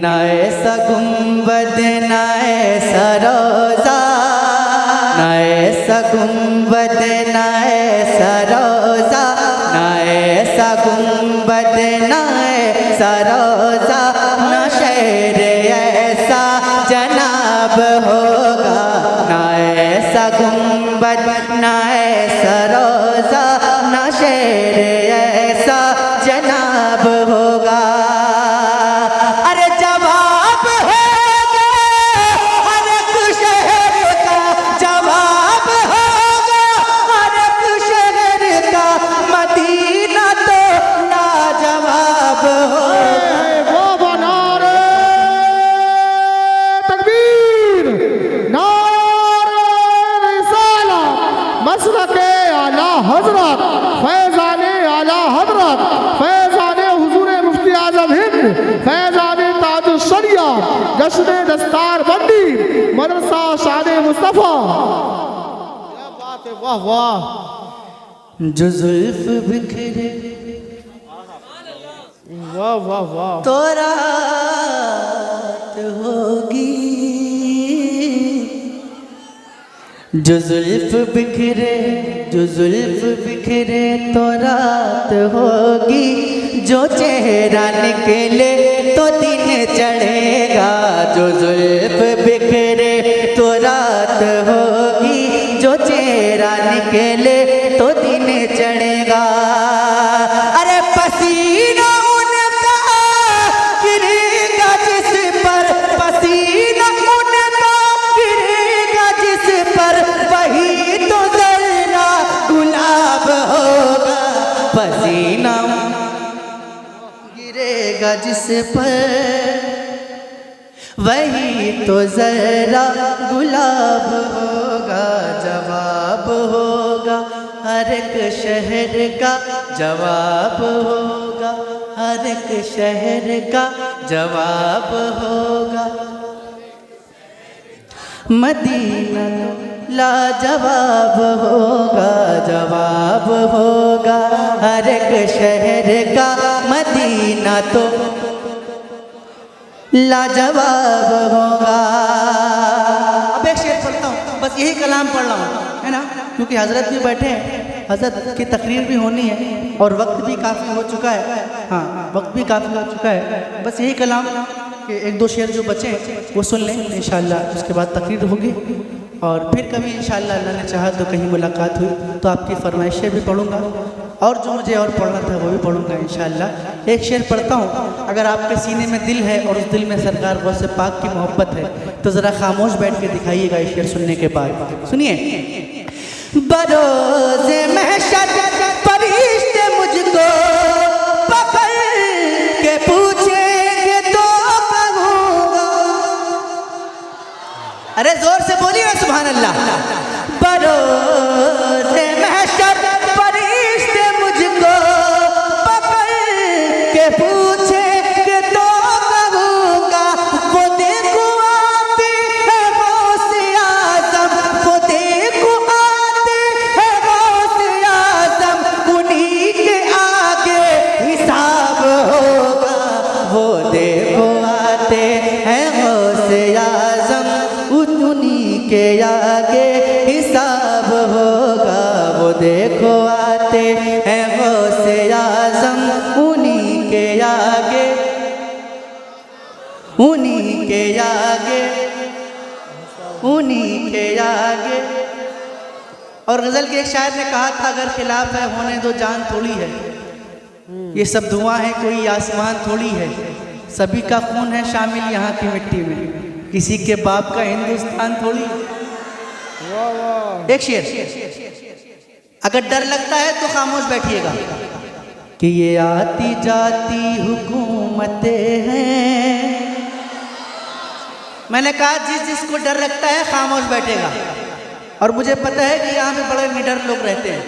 ना ऐसा गुंबद ना ऐसा रोज़ा, ना ऐसा गुंबद ना ऐसा रोज़ा, ना ऐसा गुंबद ना ऐसा रोज़ा, ना शहर ऐसा जनाब होगा। ना ऐसा गुंबद ना ऐसा रोज़ा, ना शहर ऐसा जनाब होगा। अरे जवाब होगा हर एक शहर का, जवाब होगा हर एक शहर का, मदीना तो लाजवाब होगा। वो नारे तकबीर, नारे रिसाला, मसलके आला हजरत, फैज़ाने आला हजरत, फैज़ाने हुजूर मुफ्ती आज़म हिंद, फैज़ाने ताजुश शरिया, जश्न दस्तार बंदी, मदरसा शान मुस्तफ़ा। क्या बात है, वाह वाह, जो जुल्फ बिखरे वाह वाह वाह। तो रात होगी, जो जुल्फ बिखरे, जो जुल्फ बिखरे तो रात होगी, जो चेहरा निकले तो दिन चढ़ेगा। जो जुल्फ बिखरे तो रात होगी, जो चेहरा निकले तो दिन चढ़ेगा। अरे पसीना उनका गिरेगा जिस पर, पसीना उनका गिरेगा जिस पर, वही तो जरा गुलाब होगा। पसीना गिरेगा जिस पर, वही तो जरा गुलाब होगा। जवाब होगा हर एक शहर का, जवाब होगा हर एक शहर का, जवाब होगा। मदीना लाजवाब होगा, जवाब होगा हर एक शहर का, मदीना तो लाजवाब होगा। अब एक शेर पढ़ता हूँ, बस यही कलाम पढ़ रहा हूँ, है ना, क्योंकि हजरत भी बैठे हैं, हजरत की तकरीर भी होनी है और वक्त भी काफ़ी हो चुका है। हाँ, वक्त भी काफ़ी हो चुका है। बस यही कलाम के एक दो शेर जो बचे वो सुन लें इंशाअल्लाह, उसके बाद तकरीर होगी और फिर कभी इंशाअल्लाह अल्लाह ने चाहा तो कहीं मुलाकात हुई तो आपकी फरमाइशें भी पढ़ूंगा और जो मुझे और पढ़ना था वो भी पढ़ूंगा इंशाअल्लाह। एक शेर पढ़ता हूँ, अगर आपके सीने में दिल है और उस दिल में सरकार गौसे पाक की मोहब्बत है तो ज़रा खामोश बैठ के दिखाइएगा इस शेर सुनने के बाद। सुनिए। बरोज़े महशर फरिश्ते मुझको पकड़ के पूछेंगे तो कहूँगा। अरे जोर से बोलिए ना सुभान अल्लाह। बरोज़े महशर फरिश्ते मुझको पकड़ के पूछेंगे तो कहूँगा। वो देखो आते हैं गौसे आज़म, वो देखो आते हैं गौसे आज़म, उन्हीं के आगे हिसाब होगा। वो देखो आते हैं गौसे आज़म, उन्हीं के आगे हिसाब होगा। वो देखो आते हैं गौसे आज़म, उन्हीं के आगे, उन्हीं के आगे, उन्हीं के आगे। और गज़ल के एक शायर ने कहा था, अगर खिलाफ है होने दो जान थोड़ी है, ये सब धुआं है कोई आसमान थोड़ी है, सभी का खून है शामिल यहाँ की मिट्टी में, किसी के बाप का हिंदुस्तान थोड़ी। एक शेर, अगर डर लगता है तो खामोश बैठिएगा कि ये आती जाती हुकूमतें हैं। मैंने कहा जिसको डर लगता है खामोश बैठेगा, और मुझे पता है कि यहाँ पे बड़े निडर लोग रहते हैं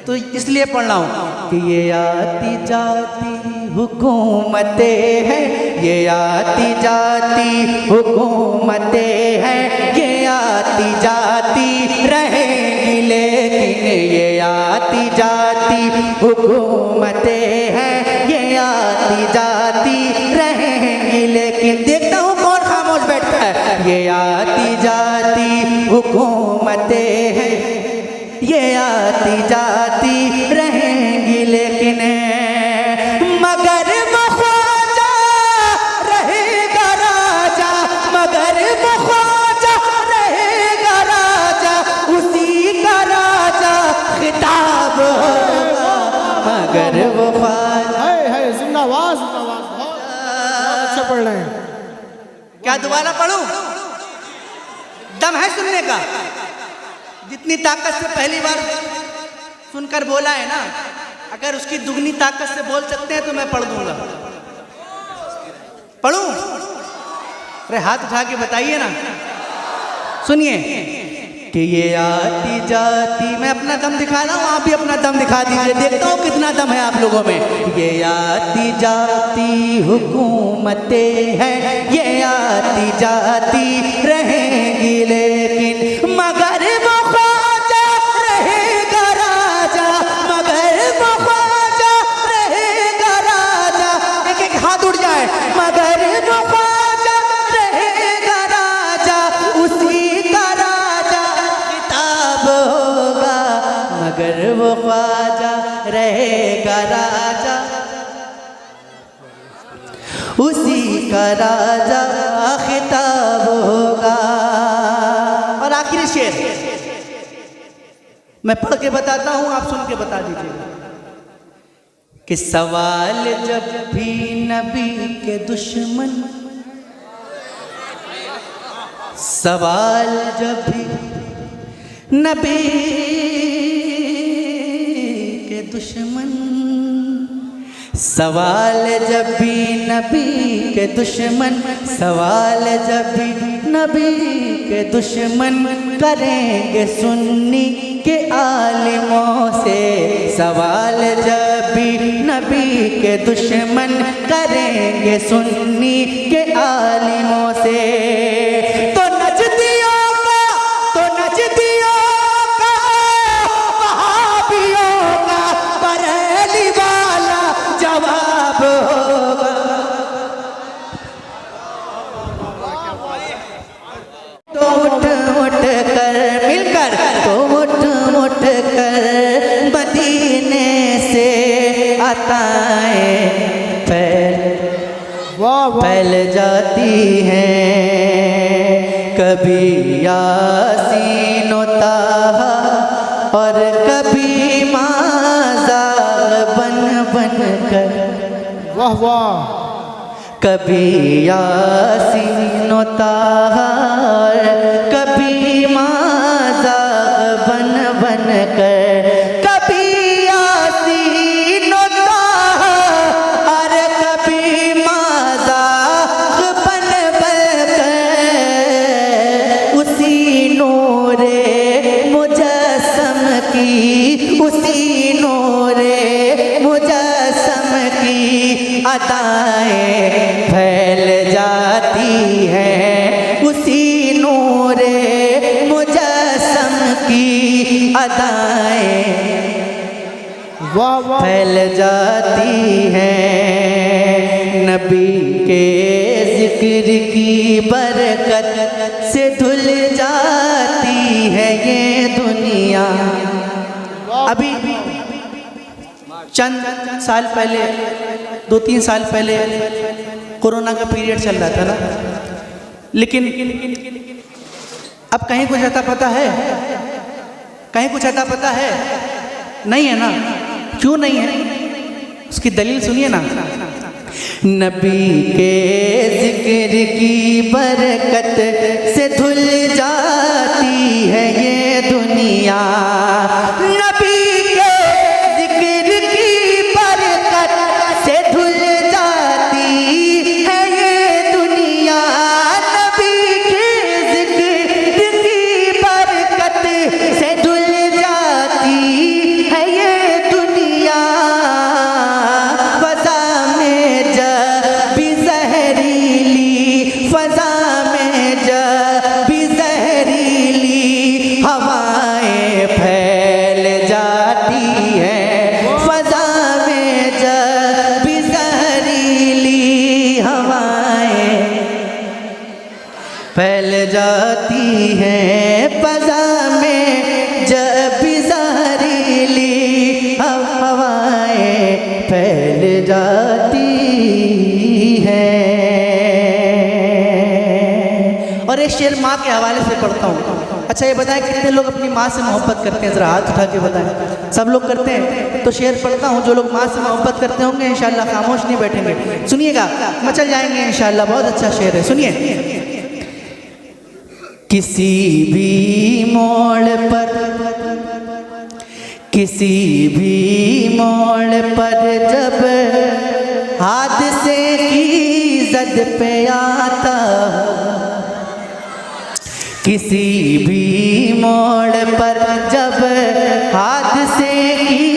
तो इसलिए पढ़ रहा हूँ कि ये आती जाती हुकूमतें हैं, ये आती जाती हुकूमतें हैं, ये आती जाती रहेंगी लेकिन ये आती जाती हुकूमतें हैं, ये आती जाती रहेंगी लेकिन लेकिन देखता हूँ कौन खामोश बैठता है। ये आती जाती हुकूमतें हैं, ये आती जाती रहेंगी लेकिन मगर वो ख्वाजा रहेगा राजा, मगर वो ख्वाजा रहेगा राजा, उसी का राजा खिताब होगा, मगर वो ख्वाजा। है जिंदाबाद जिंदाबाद, बहुत अच्छा पढ़ रहे हैं। क्या दोबारा पढ़ूं? दम है सुनने का? जितनी ताकत से पहली बार सुनकर बोला है ना, अगर उसकी दुगनी ताकत से बोल सकते हैं तो मैं पढ़ दूंगा। पढ़ूं? अरे हाथ उठा के बताइए ना। सुनिए कि ये आती जाती, मैं अपना दम दिखा रहा हूँ, आप भी अपना दम दिखा दीजिए, देखता हूँ कितना दम है आप लोगों में। ये आती जाती हुकूमतें हैं, ये आती जाती रहेंगी लेकिन मगर वो ख्वाजा रहेगा राजा, मगर वो ख्वाजा रहेगा राजा। एक एक हाथ उठ जाए। मगर वो ख्वाजा रहेगा राजा, उसी का राजा खिताब होगा, मगर वो ख्वाजा रहेगा राजा, उसी का राजा खिताब होगा। और आखिरी शेर मैं पढ़ के बताता हूं, आप सुन के बता दीजिएगा कि सवाल जब भी नबी के दुश्मन, सवाल जब भी नबी के दुश्मन, सवाल जब भी नबी के दुश्मन, सवाल जब भी नबी के दुश्मन करेंगे सुन्नी के आलिमों से, सवाल जब भी नबी के दुश्मन करेंगे सुन्नी के आलिमों से, तो नजदियों का, तो नजदियों का, वहाबियों का बरेली वाला जवाब होगा। तो उठ उठ कर मिलकर, तो उठ उठ कर मदीने से अताएं फैल जाती हैं, कभी यासीन व ताहा और कभी माज़ार बन बन कर, वाह वाह, कभी यासीन व ताहा कभी माज़ार बन बन कर, कभी यासीन व ताहा और कभी माज़ार बन बन कर, उसी नूरे मुजस्सम की, उसी नूरे मुजस्सम की अदाएं फैल जाती हैं, उसी नूरे मुजस्सम की अदाएं वाह वाह, फैल जाती हैं, नबी के जिक्र की बरकत से धुल जाती है ये दुनिया। अभी चंद साल पहले, 2-3 साल पहले कोरोना का पीरियड चल रहा था ना, लेकिन अब कहीं कुछ अता पता है? कहीं कुछ अता पता है? नहीं है ना? क्यों नहीं है? उसकी दलील सुनिए ना। नबी के जिक्र की बरकत से धुल जाती है ये दुनिया, नबी के जिक्र की बरकत से धुल जाती है ये दुनिया, नबी के जिक्र की बरकत से धुल जाती है ये दुनिया। फजा में जब भी जहरीली, फजा में जब फैल जाती हैं फ़ज़ा में जब ज़हरीली हवाएं फैल जाती हैं। और एक शेर माँ के हवाले से पढ़ता हूँ। अच्छा ये बताएं कितने लोग अपनी माँ से मोहब्बत करते हैं, ज़रा हाथ उठा के बताएं। सब लोग करते हैं? तो शेर पढ़ता हूँ, जो लोग माँ से मोहब्बत करते होंगे इंशाल्लाह खामोश नहीं बैठेंगे, सुनिएगा, मचल जाएंगे इंशाल्लाह। बहुत अच्छा शेर है, सुनिए। किसी भी मोड़ पर, किसी भी मोड़ पर जब हादसे की जद पे आता, किसी भी मोड़ पर जब हादसे की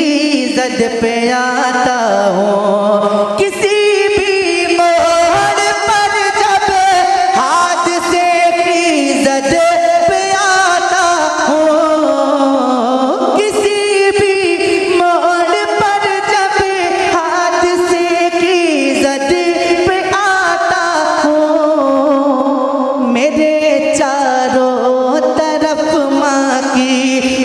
जद पे आता हूँ, किसी भी मोड़ पर जब हादसे की जद पे आता हूँ, किसी भी मोड़ पर जब हादसे की जद पे आता हूँ, मेरे चारों तरफ माँ की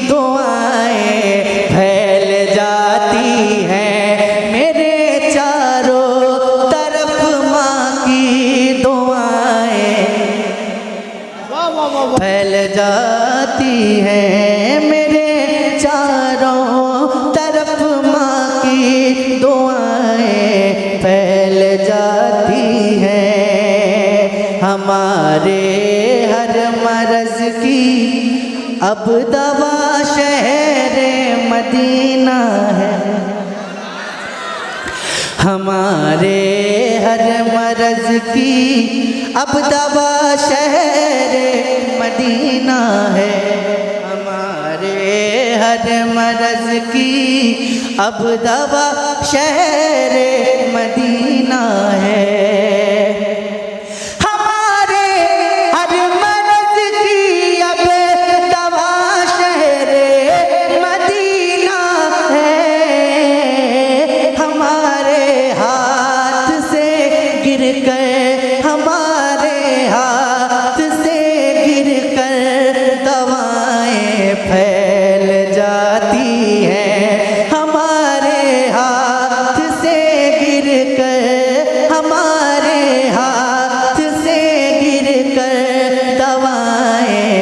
दुआएं फैल जाती हैं, मेरे चारों तरफ माँ की दुआएं वाह वाह वाह वाह। फैल जाती हैं, मेरे चारों तरफ माँ की दुआएं फैल जाती हैं। हमारे हर मर्ज की अब दवा शहरे मदीना है, हमारे हर मर्ज की अब दवा शहरे मदीना है, हमारे हर मर्ज की अब दवा शहरे मदीना है। हमारे हाथ से गिर कर दवाएं फैल जाती हैं, हमारे हाथ से गिर कर, हमारे हाथ से गिर कर दवाएं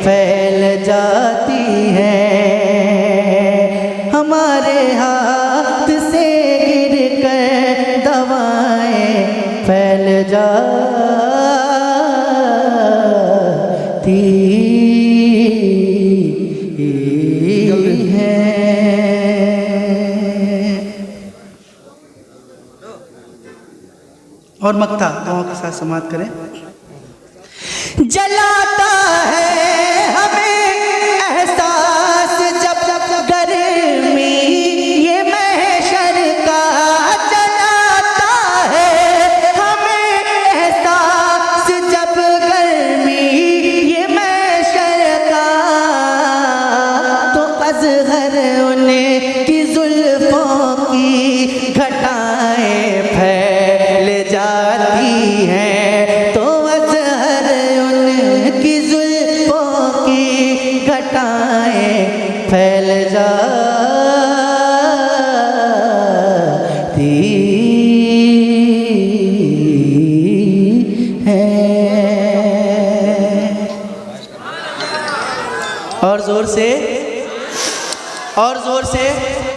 फैल जाती हैं, हमारे हाथ से गिर कर दवाएं फैल जाती हैं। और मक्ता गाँव के साथ समाप्त करें। जलाता है हमें एहसास जब जब गर्मी ये महशर का, जलाता है हमें एहसास जब गर्मी ये महशर का, तो अज़हर उनकी जुल्फों की घटाएं फैल जाती हैं, तो अज़हर उनकी जुल्फों की घटाएं फैल जाती हैं। और जोर से, और जोर से।